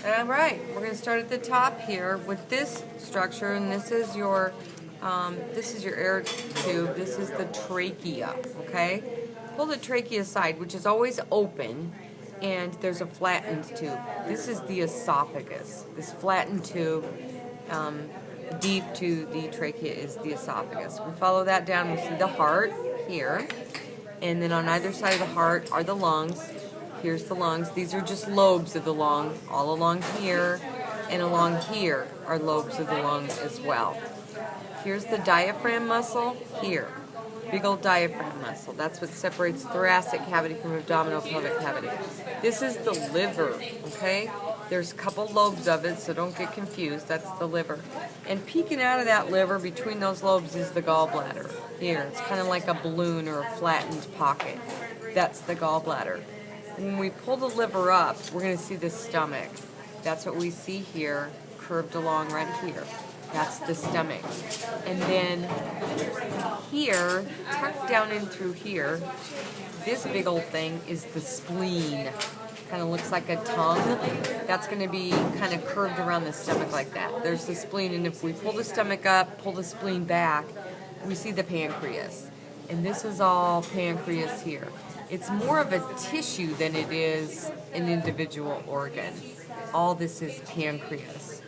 All right, we're going to start at the top here with this structure, and this is your air tube. This is the trachea. Okay, pull the trachea aside, which is always open, and there's a flattened tube. This is the esophagus. This flattened tube, deep to the trachea, is the esophagus. We follow that down. We see the heart here, and then on either side of the heart are the lungs. Here's the lungs. These are just lobes of the lung. All along here and along here are lobes of the lung as well. Here's the diaphragm muscle here. Big old diaphragm muscle. That's what separates thoracic cavity from abdominal pelvic cavity. This is the liver, okay? There's a couple lobes of it, so don't get confused. That's the liver. And peeking out of that liver between those lobes is the gallbladder. Here, it's kind of like a balloon or a flattened pocket. That's the gallbladder. When we pull the liver up, we're going to see the stomach. That's what we see here, curved along right here. That's the stomach. And then here, tucked down in through here, this big old thing is the spleen. Kind of looks like a tongue. That's going to be kind of curved around the stomach like that. There's the spleen, and if we pull the stomach up, pull the spleen back, we see the pancreas. And this is all pancreas here. It's more of a tissue than it is an individual organ. All this is pancreas.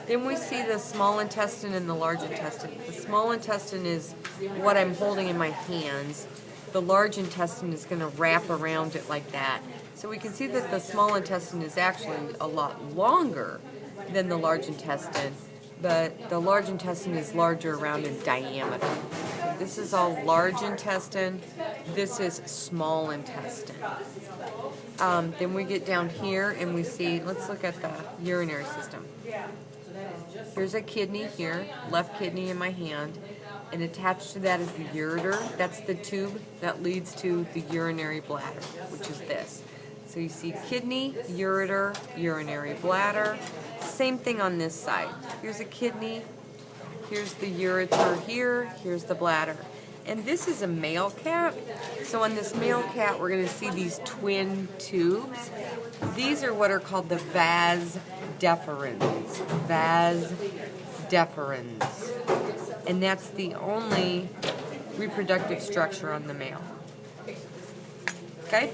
Then we see the small intestine and the large intestine. The small intestine is what I'm holding in my hands. The large intestine is going to wrap around it like that. So we can see that the small intestine is actually a lot longer than the large intestine, but the large intestine is larger around in diameter. This is all large intestine. This is small intestine. Then we get down here and we see, let's look at the urinary system. Here's a kidney here, left kidney in my hand, and attached to that is the ureter. That's the tube that leads to the urinary bladder, which is this. So you see kidney, ureter, urinary bladder. Same thing on this side. Here's a kidney. Here's the ureter here, here's the bladder. And this is a male cat. So on this male cat, we're going to see these twin tubes. These are what are called the vas deferens. Vas deferens. And that's the only reproductive structure on the male. Okay?